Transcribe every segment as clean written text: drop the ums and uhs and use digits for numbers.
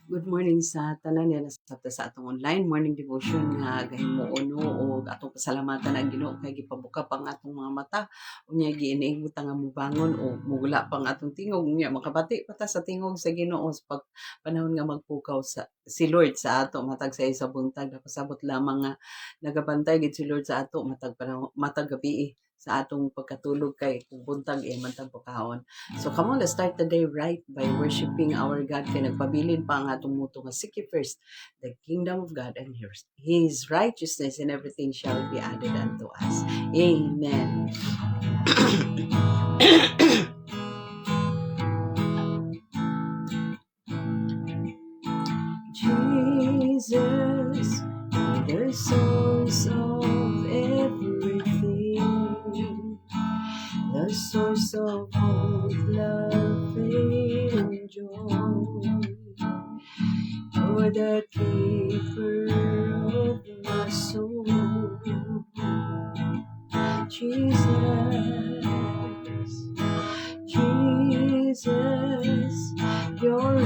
Good morning sa tanan nga nasabta sa atong online morning devotion nga gahimo-uno og atong pasalamatan ang Ginoo kay gipabuka pa ang atong mga mata unya giinigmo ta nga mobangon o mugula pa ang atong tingog unya makabati pa ta sa tingog sa Ginoo sa pag panahon nga magpukaw sa si Lord sa ato matag sa isa buntag napasabot lamang nga nagabantay gid si Lord sa ato matag panahon matag gabi sa atong pagkatulog kay kung buntag man tag pagkaon. So come on, let's start the day right by worshiping our God. Kaya nagpabilin pa ang atong muto nga seek ye first the kingdom of God and His righteousness, and everything shall be added unto us. Amen. Jesus, the source of everything, the source of hope, love, and joy. You're the keeper of my soul, Jesus, Jesus, you're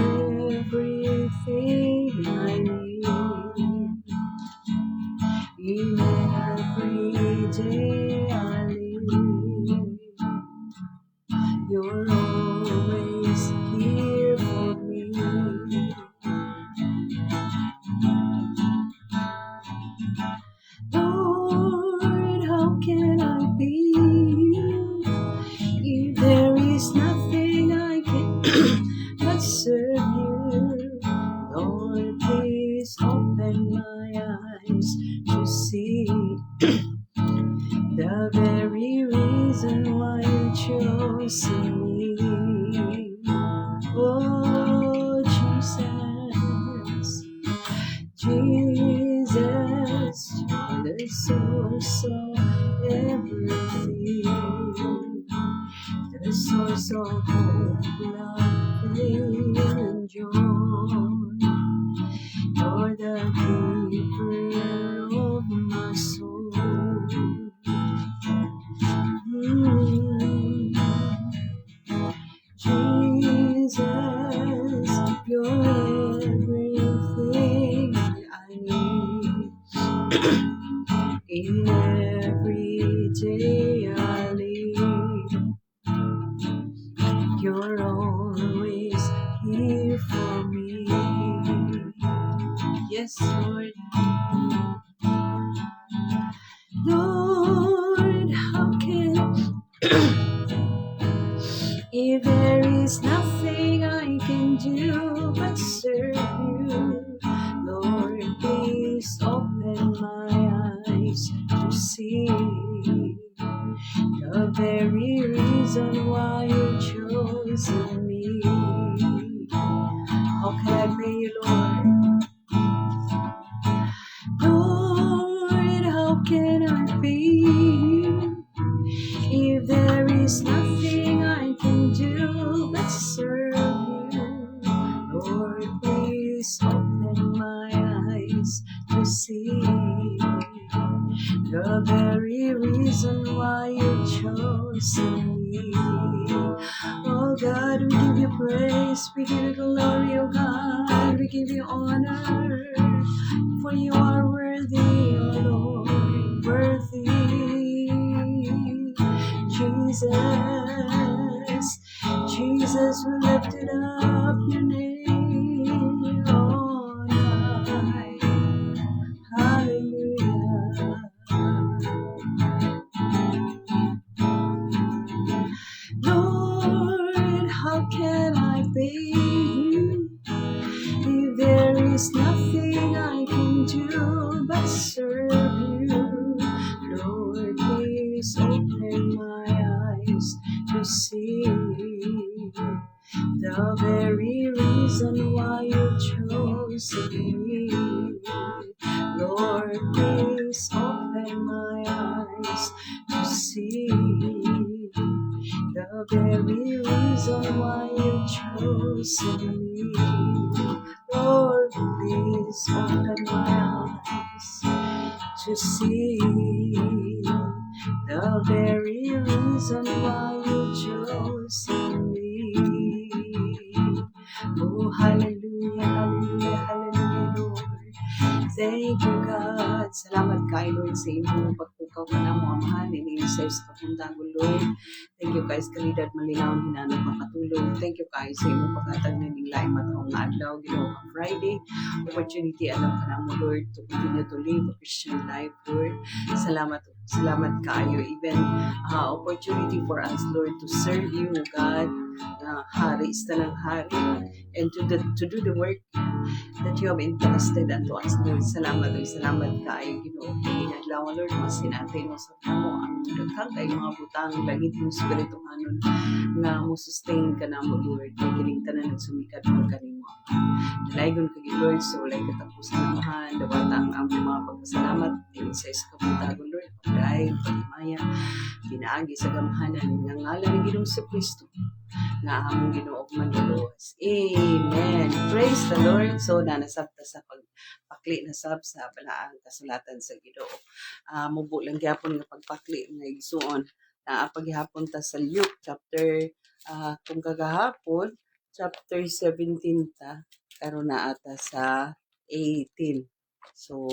everything I need. In every day I live, you're always here for me. Lord, how can I be you if there is nothing I can but serve you? Lord, please open my eyes to see the very reason why you chose me. Oh, Jesus, Jesus, you're the source of everything, the source of hope, love, and joy. You're the keeper of my soul. Jesus, you're everything I need. In every day I live, you're always here for me. Yes, Lord. Lord, how can if there is nothing I can do but serve you? Lord, please open my eyes to see the very reason why you chose me. How can I pray you, Lord? Lord, how can I be you if there is nothing I can do but serve you? Lord, please open my eyes to see the very reason why you chose me. Oh God, we give you praise, we give you glory, oh God, we give you honor, for you are worthy, oh Lord, worthy. Jesus, Jesus, we lifted up your name on high. Hallelujah. Lord, how can I be you if there is nothing I can do but serve you? Lord, please open my eyes to see the very reason why you chose me. Lord, please open my eyes to see the very reason why you chose me. Lord, please open my eyes to see the very reason why you chose me. Oh, hallelujah, hallelujah. Thank you, God. Salamat kayo, Lord, sa inyong pagpukaw ka na mo, Amahan. Iniisay sa kapuntago, Lord. Thank you, guys. Kalidad malinaw, hinanong makatulong. Thank you, guys, sa inyong pagkatag na nilay matawang adlaw, ginawang Friday. Opportunity, alam ka na mo, Lord, to continue to live a Christian life, Lord. Salamat kayo. Even opportunity for us, Lord, to serve you, God. Hari, ng hari. And to do the work that you have entrusted unto us, Lord. Salamat, Lord. Salamat kayo, Ginoo. Inadlaw, Lord, masin natin mo sa mo ang daghang kay mga butang langit mo spirito hanon nga mo sustain ka na mo, Lord. Kay kining tanan nagsumikat mo kanimo. Dalaygon kay Lord, so like katapusan naman, dawata ang mga pagpasalamat din sa kabutagon, Lord. Pagdaig, pagmaya, pinaagi sa gamhanan nga ngalan ng Ginoong Kristo nga among Ginoo ug manluluwas. Amen. Praise the Lord. So nanasabta sa pagpakli na sab sa balaang kasulatan sa Ginoo. Mubo lang gyapon nga pagpakli nga igsuon na paghihapon ta sa Luke chapter kung kagahapon chapter 17 ta karon na ata sa 18. So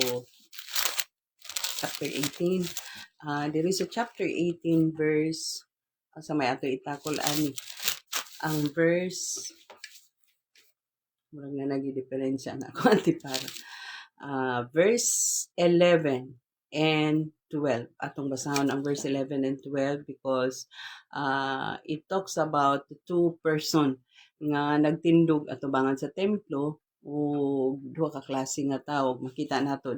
chapter 18 diri sa chapter 18 verse sa may ato itakol ani ang verse murag na nagi-diferensya na ako antipara. Verse 11 and 12. Atong basahon ang verse 11 and 12 because it talks about the two person nga nagtindog atubangan sa templo o duha ka klase nga tawo. Makita nato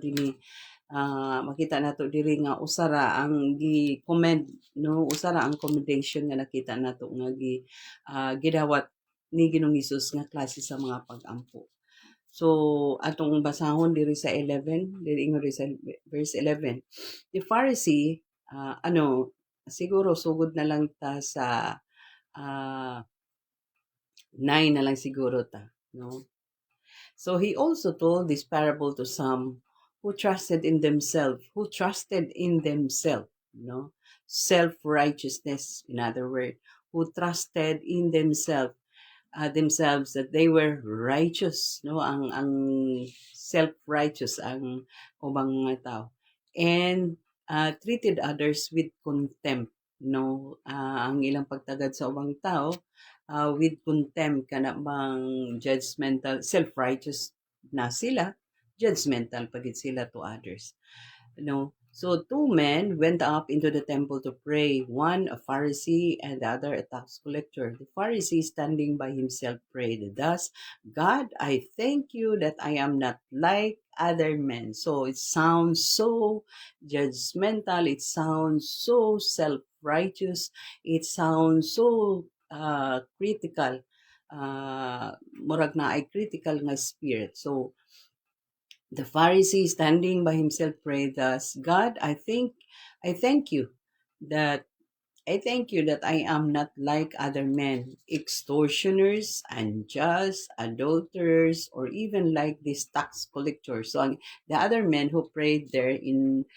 diri nga usara ang gi-commend, no, usara ang commendation nga nakita nato nga gidawat ni Ginoong Hesus nga klase sa mga pag-ampo. So atong basahon diri sa 11, diri sa verse 11. The Pharisee siguro sugod na lang ta sa 9 na lang siguro ta, no? So he also told this parable to some who trusted in themselves, no? Self-righteousness, in other words, who trusted in themselves that they were righteous, no? Ang self-righteous ang ubang mga tao. And treated others with contempt, no? Ang ilang pagtagad sa ubang tao with contempt kana bang judgmental, self-righteous na sila, judgmental pagit sila to others. No? So two men went up into the temple to pray, one a Pharisee and the other a tax collector. The Pharisee standing by himself prayed thus, God, I thank you that I am not like other men. So it sounds so judgmental, it sounds so self-righteous, it sounds so critical. Murag na ay critical nga spirit. So the Pharisee standing by himself prayed thus, God, I thank you that I am not like other men, extortioners, unjust, adulterers, or even like this tax collector. So the other men who prayed there in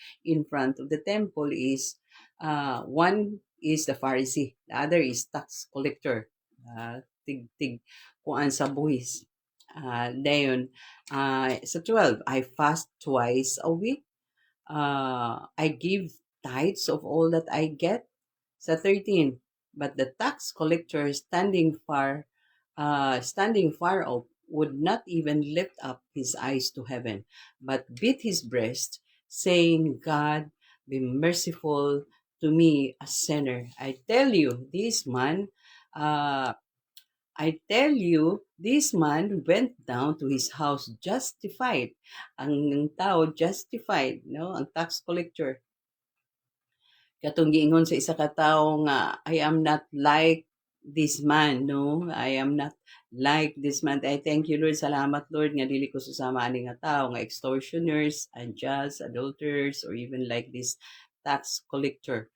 front of the temple is one is the Pharisee, the other is tax collector. Tig kuan sa buhis. Dayon, sa 12, I fast twice a week. I give tithes of all that I get. Sa 13, but the tax collector standing far off would not even lift up his eyes to heaven, but beat his breast, saying, God, be merciful to me, a sinner. I tell you, this man went down to his house justified. Ang tao justified, no? Ang tax collector. Katong giingon sa isa ka tawo nga, I am not like this man, no? I am not like this man. I thank you, Lord. Salamat, Lord, nga dili ko susama ani nga tawo nga extortioners, unjust, adulterers, or even like this tax collector.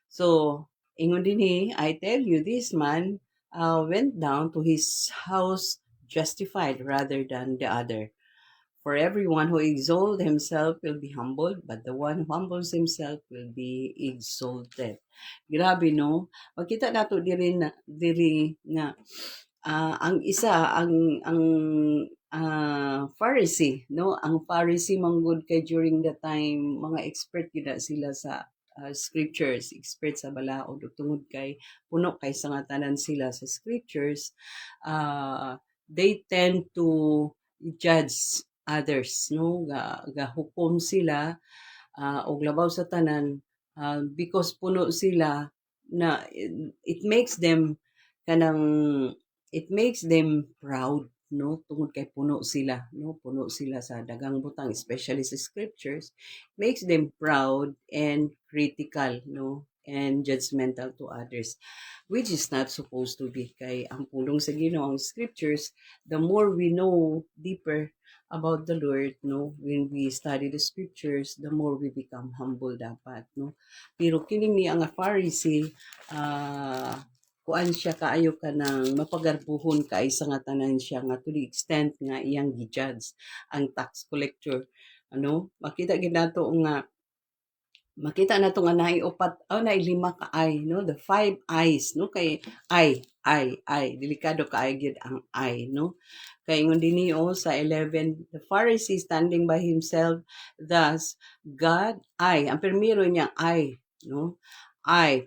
So, ingon dinhi, I tell you, this man went down to his house justified rather than the other. For everyone who exalts himself will be humbled, but the one who humbles himself will be exalted. Grabe, no? Makita nato diri nga ang Pharisee, no? Ang Pharisee manggod kay during the time mga expert gid sila sa scriptures, expert sa balaod ug tungod kay puno kay sa nga tanan sila sa scriptures, they tend to judge others, no? Gahukom sila og labaw sa tanan because puno sila na it makes them kanang it makes them proud, no, tungod kay puno sila, no, puno sila sa dagang butang, especially sa scriptures, makes them proud and critical, no, and judgmental to others, which is not supposed to be. Kay ang pulong sa Ginoo, ang scriptures, the more we know deeper about the Lord, no, when we study the scriptures, the more we become humble dapat, no. Pero kining ni ang Pharisee, kuan siya kaayo ka ng mapagarbuhon kay sa nga tanan siya nga to the extent nga iyang gi-judge ang tax collector, ano, makita nato nga naay upat naay lima ka eye, no, the five eyes, no, kay eye delikado kaay gyud ang eye, no. Kay ingon dinhi sa 11, the Pharisee standing by himself, thus God, ang primero niya no,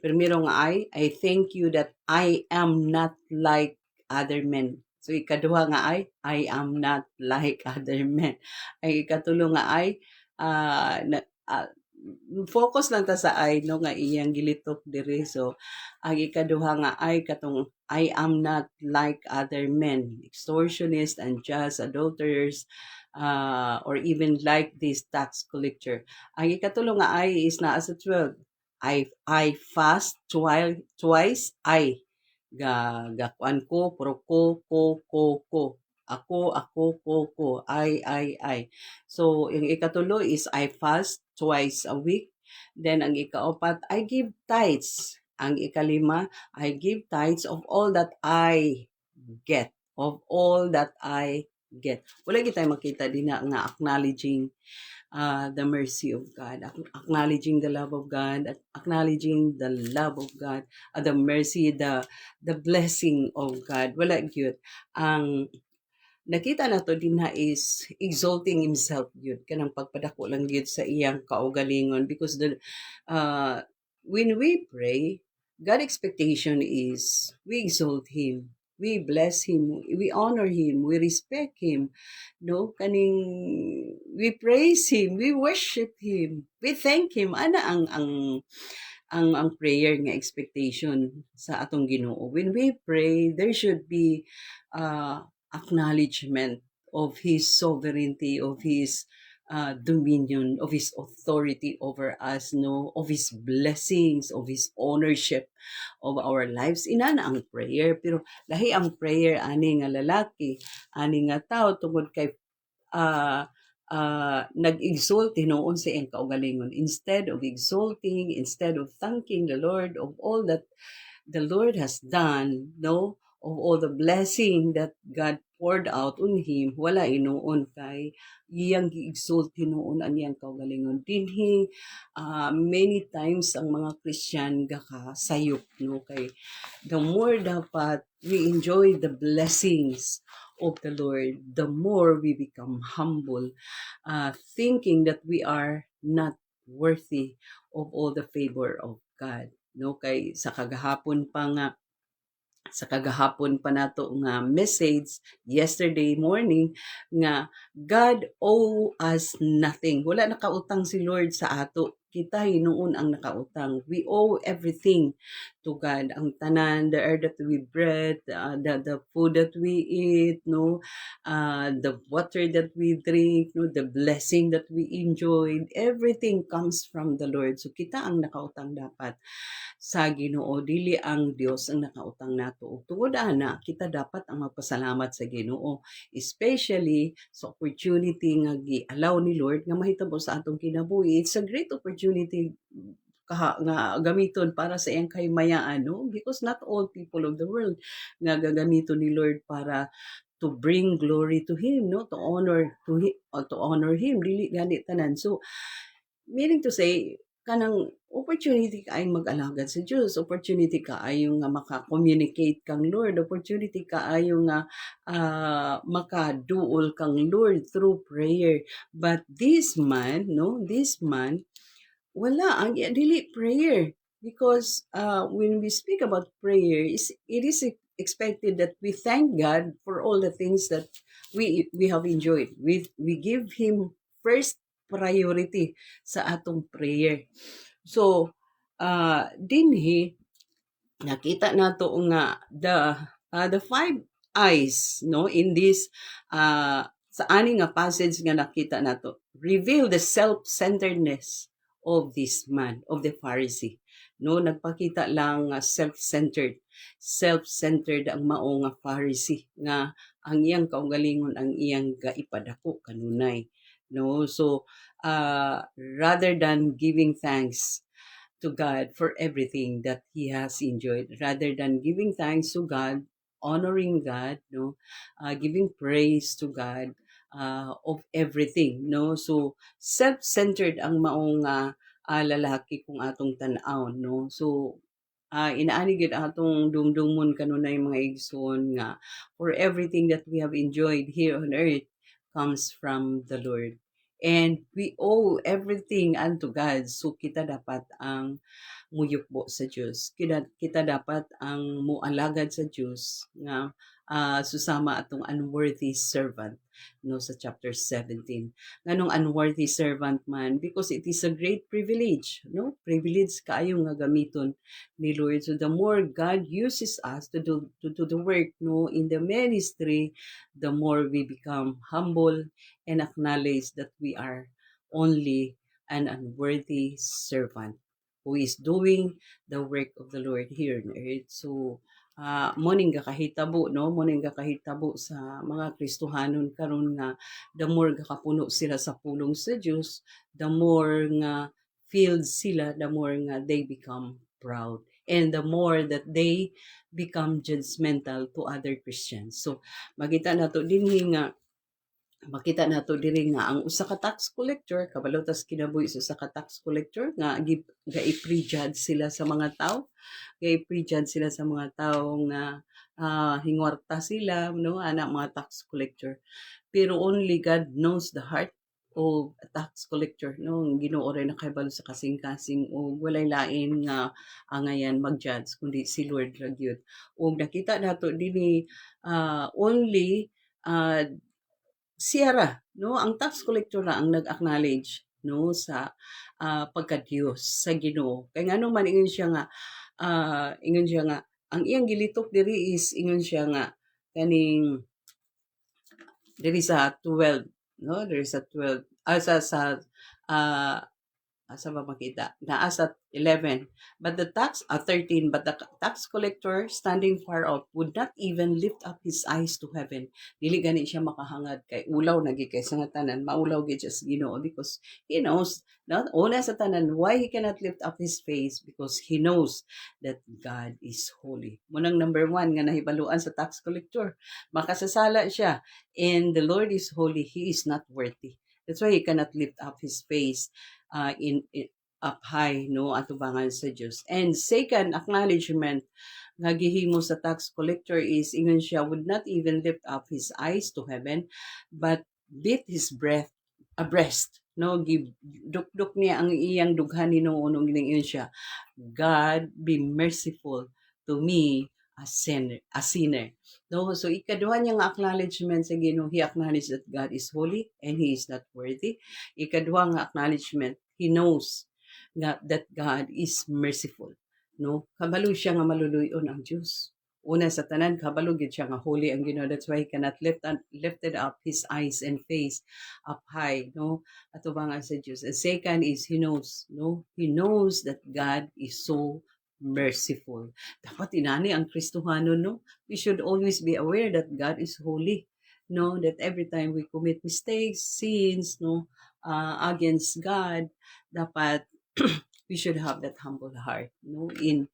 primero nga I thank you that I am not like other men. So ikaduha nga I am not like other men. Ay ikatulo nga na, focus lang ta sa no nga iyang gilitok diri. So ang ikaduha nga katong I am not like other men, extortionists, unjust, adulterers, or even like this tax collector. Ang ikatulo nga is naa sa 12. I fast twice, gakuan ko, pero ko. Ako, ko. I. So, yung ikatulo is I fast twice a week. Then, ang ikaapat, I give tithes. Ang ikalima, I give tithes of all that I get. Of all that I get. Wala kita makita din nga acknowledging the mercy of God, acknowledging the love of God, acknowledging the love of God, the mercy, the blessing of God. Wala gyud ang nakita nato dinha is exalting himself gyud kanang pagpadako lang gyud sa iyang kaugalingon, because when we pray, God expectation is we exalt him, we bless him, we honor him, we respect him, no, kaning we praise him, we worship him, we thank him. Ana ang prayer nga expectation sa atong Ginoo. When we pray, there should be acknowledgement of his sovereignty, of his dominion, of his authority over us, no, of his blessings, of his ownership of our lives. Ina na ang prayer. Pero lahi ang prayer ani nga lalaki, ani nga tao tungod kay nag-exalt tinuon sa iyang kaugalingon, instead of exalting, instead of thanking the Lord of all that the Lord has done, no, of all the blessing that God poured out on him, wala inuon kay iyang gi-exalt tinuon ang iyang kaugalingon. Dinhi many times ang mga Christian gakasayop, no, kay the more dapat we enjoy the blessings of the Lord, the more we become humble, thinking that we are not worthy of all the favor of God. No, kay sa kagahapon pa nato nga message yesterday morning nga God owe us nothing. Wala nakautang si Lord sa ato. Kita hinuon ang nakautang. We owe everything to God. Ang tanan, the air that we breathe, the food that we eat, no, the water that we drink, no, the blessing that we enjoy, everything comes from the Lord. So kita ang nakautang dapat sa Ginoo, dili ang Dios ang nakautang nato. Ug tungod ana, kita dapat ang magpasalamat sa Ginoo, especially sa opportunity nga gi-allow ni Lord nga mahitabo sa atong kinabuhi. It's a great opportunity nga gamiton para sa iyang kahimayaan, no? Because not all people of the world nga gagamiton ni Lord para to bring glory to him, no, to honor him, dili gani tanan. So meaning to say, kanang opportunity kaayong mag-alagad sa Dios, opportunity kaayo nga maka-communicate kang Lord, opportunity kaayo nga makaduol kang Lord through prayer. But this man, no, this man wala ang dili prayer because when we speak about prayer, it is expected that we thank God for all the things that we have enjoyed. We give Him first priority sa atong prayer. So, dinhi nakita nato nga the five eyes no in this sa ani nga passage nga nakita nato reveal the self-centeredness of this man, of the Pharisee. No, nagpakita lang nga self-centered ang mao nga Pharisee nga ang iyang kaugalingon ang iyang gaipadako kanunay. No, so rather than giving thanks to God for everything that he has enjoyed, rather than giving thanks to God, honoring God, no, giving praise to God of everything, no. So self-centered ang maong lalaki kung atong tan-aw, no. So inaani gid atong dumdumon kanunay mga igsoon nga for everything that we have enjoyed here on earth comes from the Lord. And we owe everything unto God. So kita dapat ang muyukbo sa Dios. Kita dapat ang mualagad sa Dios nga susama atong unworthy servant no sa chapter 17. Nganong unworthy servant man because it is a great privilege, no? Privilege kaayo nga gamiton ni Lord. So the more God uses us to do the work no in the ministry, the more we become humble and acknowledge that we are only an unworthy servant who is doing the work of the Lord here on earth. So, moning gakahitabo, no? Moning gakahitabo sa mga Kristohanon karon nga the more gakapuno sila sa pulong sa Dios, the more nga filled sila, the more nga they become proud. And the more that they become judgmental to other Christians. So, makita nato diri nga ang usa ka tax collector kabalo tas kinabuhi sa usa ka tax collector nga ga-prejudge sila sa mga tao, ga-prejudge sila sa mga tao nga hingwarta sila no ana mga tax collector. Pero only God knows the heart of a tax collector no Ginoo ray nakahibalo sa kasing-kasing o walay lain nga angayan mag-judge kundi si Lord ra gyud. Ug nakita nato dinhi only siya ra, no? Ang tax collector ra ang nag-acknowledge no sa pagka-Dios sa Ginoo. Kay ngano man ingon siya nga ang iyang gilitok diri is ingon siya nga kaning diri sa 12 no diri sa 12 uh, asa ba makita naa sa 11 but the tax 13 but the tax collector standing far off would not even lift up his eyes to heaven. Dili gani siya makahangad kay ulaw na gid kay sa nga tanan maulaw gid siya sa Ginoo because he knows not una sa tanan why he cannot lift up his face because he knows that God is holy. Munang number 1 nga nahibaluan sa tax collector makasasala siya and the Lord is holy, he is not worthy. That's why he cannot lift up his face in up high no atubangan sa Dios. And second acknowledgement nga gihimo sa tax collector is ingon siya would not even lift up his eyes to heaven but beat his breast no dukduk niya ang iyang dughan Ginoo nung giningon siya God be merciful to me a sinner. No, so ikaduha niya nga acknowledgement sa Ginoo, he acknowledged that God is holy and he is not worthy. Ikaduha nga acknowledgement, he knows that God is merciful. No, kabalo siya nga maluluyon ang Dios. Una sa tanan kabalo gid siya nga holy ang Ginoo. That's why he cannot lifted up his eyes and face up high, no? Atubangan sa Dios. And second is he knows, no? He knows that God is so merciful. Dapat inani ang Kristohanon, no? We should always be aware that God is holy. No, that every time we commit mistakes, sins, no, against God, dapat we should have that humble heart, no, in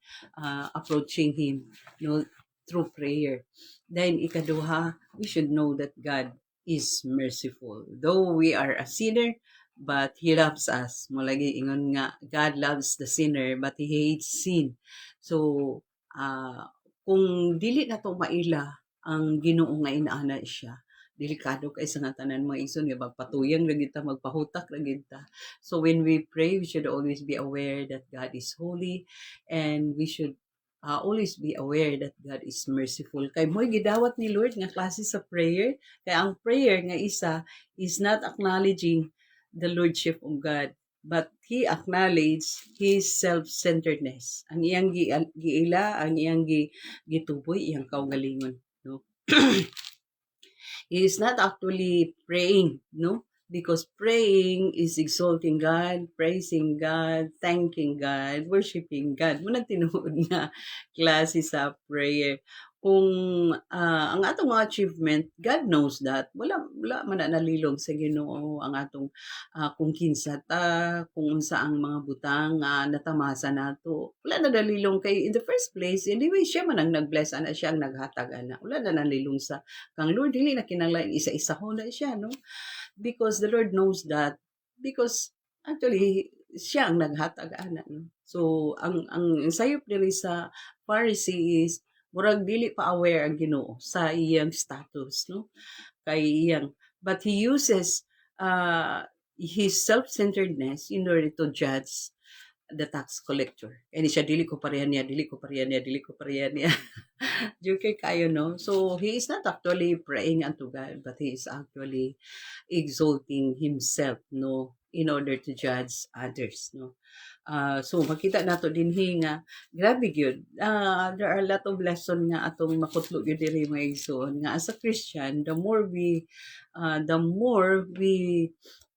approaching Him, no, through prayer. Then ikaduha, we should know that God is merciful. Though we are a sinner, but He loves us. Mulagi ingon nga, God loves the sinner, but He hates sin. So, kung dili na to maila ang Ginoo nga inaana siya, delikado kay sa nga tanan mga igsoon nga magpatuyang ra gid ta, magpahutak ra gid ta. So when we pray, we should always be aware that God is holy, and we should always be aware that God is merciful. Kay mo'y gidawat ni Lord nga klase sa prayer. Kay ang prayer nga isa is not acknowledging the Lordship of God, but He acknowledged His self-centeredness. Ang iyang giila, ang iyang gituboy, iyang kaugalingon. No? He is not actually praying, no? Because praying is exalting God, praising God, thanking God, worshiping God. Muna tinuod nga klase sa prayer. Kung ang atong mga achievement, God knows that. Wala man na nalilong sa Ginoo ang atong kung kinsa ta, kung unsa ang mga butang nga natamasa nato. Wala na nalilong kay in the first place, anyway, siya man ang nag-bless ana, siya ang naghatag ana. Wala na nalilong sa kang Lord, dili na kinanglain isa-isa ko na siya, no? Because the Lord knows that. Because actually, siya ang naghatag ana, no? So, ang sayop diri sa Pharisee is, murag dili pa aware ang Ginoo sa iyang status, no? Kay iyang, but he uses his self-centeredness in order to judge the tax collector. And siya, dili ko parehan niya, dili ko parehan niya, dili ko parehan niya. Joker kayo, no? So, he is not actually praying unto God, but he is actually exalting himself, no? In order to judge others, no? So, makita nato din nga, grabe yun. There are a lot of lesson nga atong makutlo yun diri mga igsoon. Nga, as a Christian, the more we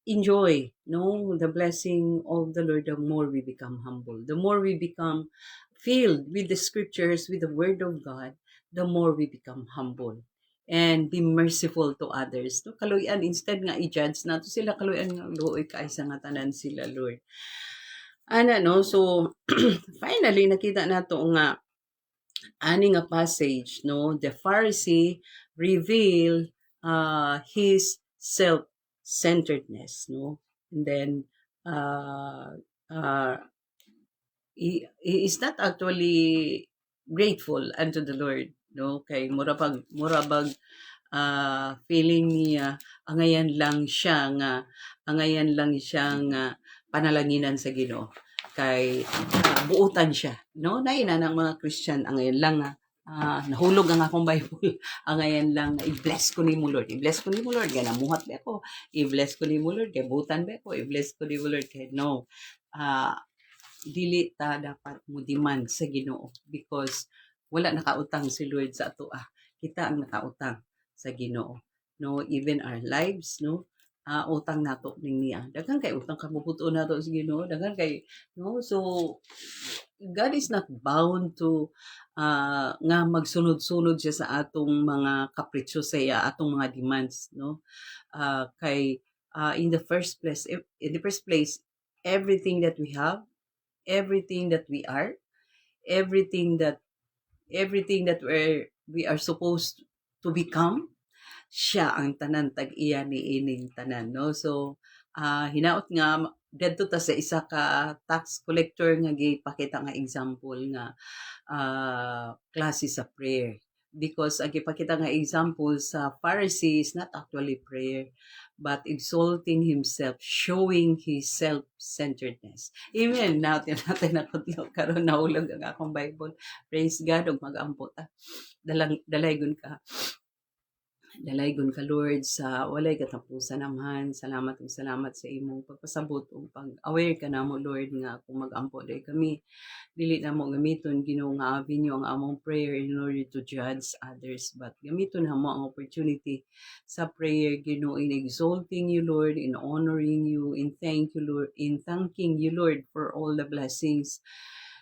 enjoy, no, the blessing of the Lord, the more we become humble. The more we become filled with the scriptures, with the word of God, the more we become humble and be merciful to others. No, kaluyan, instead nga i-judge nato sila, kaluyan nga luoy kaaysa nga tanan sila, Lord. No, so finally nakita nato nga ani nga passage, no, the Pharisee reveal his self-centeredness, no, and then uh, uh, he is not actually grateful unto the Lord, no, kay murabag feeling niya angayan lang siya nga panalanginan sa Ginoo, kay buutan siya, no, naina ng mga Christian angayan lang nahulog ang akong Bible. Angayan lang i-bless ko nimo Lord, i-bless ko nimo Lord kay namuhat ba ako, i-bless ko nimo Lord kay butan ba ako, i-bless ko nimo Lord kay no. Dili ta dapat mo demand sa Ginoo, because wala nakautang si Lord sa ato, kita ang nakautang sa Ginoo, no, even our lives, no, utang nato ning niya, daghan kay utang kabubuto nato sa Ginoo, daghan kay, no. So God is not bound to nga magsunod-sunod siya sa atong mga kapritsyo sa iya, atong mga demands, no. Kay in the first place, everything that we have, everything that we are, everything that we are supposed to become, siya ang tanan tag-iya ni ining tanan, no. So hinaot nga didto ta sa isa ka tax collector nga gipakita nga example nga klase sa prayer, because ang gipakita nga example sa Pharisee is not actually prayer, but exalting himself, showing his self-centeredness. Amen. Natin na kutlo karon nahulog ang akong Bible. Praise God, ug mag-ampo ta. Dalaygon ka. Dalaygon ka Lord sa walay katapusan naman. Salamat ug salamat sa imong pagpasabot ug pag-aware ka namo Lord nga kung mag-ampo day kami, dili na mo gamiton Ginoo nga avenue ang among prayer in order to judge others, but gamiton mo ang opportunity sa prayer Ginoo, in exalting you Lord, in honoring you, in thanking you Lord for all the blessings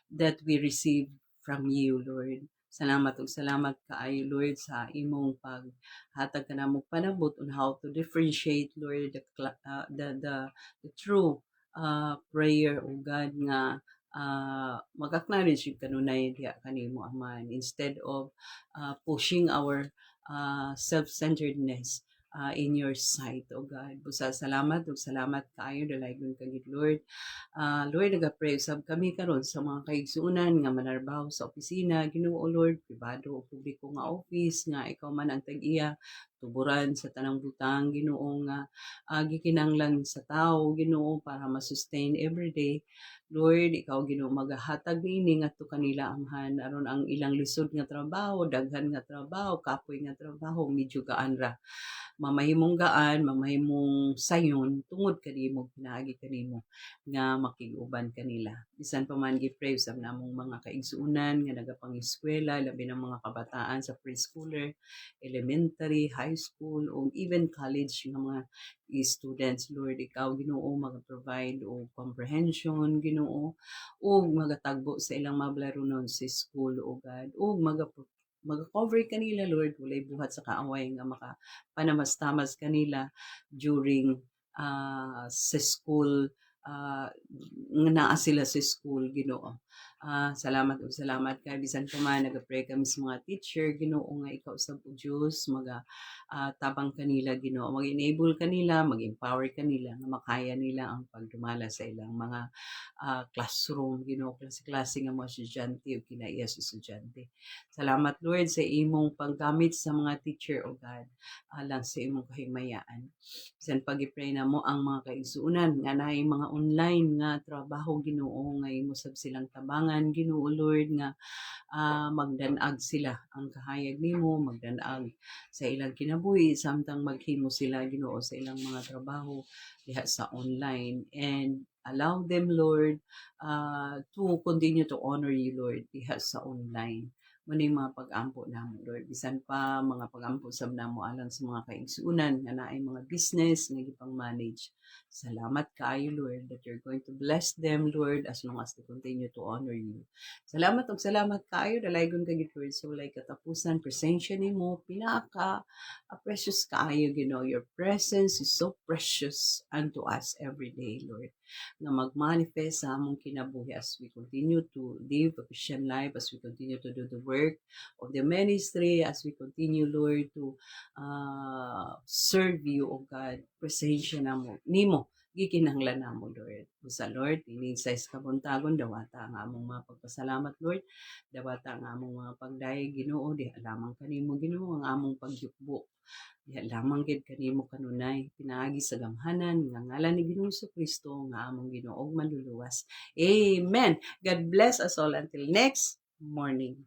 that we receive from you Lord. Salamat ug salamat kaayo Lord sa imong paghatag kanamong panabot on how to differentiate Lord the true prayer o God nga mag-acknowledge yung kanunay diya kanimo Aman, instead of pushing our self-centeredness. in your sight, O God. Busa salamat ug salamat kaayo dalaygon kagid Lord. Lord, nagapray usab kami karon sa mga kaigsuonan nga manarbaho sa opisina, Ginoo Lord, pribado o publiko nga office nga ikaw man ang tag-iya tuburan sa tanang butang, Ginoo nga gikinahanglan sa tao, Ginoo para ma-sustain everyday. Lord, ikaw Ginoo magahatag niini ngadto kanila amhan aron ang ilang lisod nga trabaho, daghan nga trabaho, kapoy nga trabaho, medyo gaan ra mamahimong gaan, mamahimong sayon tungod kanimo pinaagi kanimo nga makig-uban kanila. Bisan pa man gi-pray sa namong mga kaigsuonan nga nagapang-eskwela labi ng mga kabataan sa preschooler, elementary, high school o even college nga mga students. Lord, ikaw Ginoo mag-provide o comprehension Ginoo ug magatagbo sa ilang mablarunon sa school o God ug mag-cover kanila Lord walay buhat sa kaaway nga panamas-tamas kanila during sa school nga naa sila sa school Ginoo. Salamat ug salamat kay bisan pa man nagapray kami sa mga teacher Ginoo nga ikaw sab o Dios tabang kanila Ginoo mag-enable kanila mag-empower kanila nga makaya nila ang pagdumala sa ilang mga classroom Ginoo klase-klase nga mga estudyante ug kinaiya sa estudyante. Salamat Lord sa imong paggamit sa mga teacher o God alang sa imong kahimayaan. Bisan pag-pray na mo ang mga kaigsuonan nga naay mga online nga trabaho Ginoo nga imo sab silang tabangan Ginoo Lord nga magdanag sila ang kahayag nimo magdanag sa ilang kinabuhi samtang maghimo sila Ginoo sa ilang mga trabaho diha sa online and allow them Lord to continue to honor you Lord diha sa online. Muna yung mga pag-ampo namo Lord. Bisan pa mga pag-ampo sab namo alang sa mga kaigsuonan nga naay mga business nga gipang manage. Salamat kaayo Lord that you're going to bless them Lord as long as they continue to honor you. Salamat ug salamat kaayo dalaygon kagid Lord so like katapusan presensya nimo pinaka precious kaayo Ginoo. Your presence is so precious unto us every day Lord na mag-manifest sa among kinabuhi as we continue to live a Christian life, as we continue to do the work of the ministry, as we continue, Lord, to serve you, O God. Presensya na mo, nimo, gikinahanglan na mo, Lord. Sa Lord, ining size kabuntagon, dawata ang among mga pagpasalamat, Lord. Dawata ang among mga pagdayeg, Ginoo, di alamang kanimo, Ginoo, ang among pagyukbo. Diha lamang gid kanimo kanunay pinaagi sa gamhanan nga ngalan ni Ginoong Kristo nga among Ginoo ug manluluwas. Amen. God bless us all until next morning.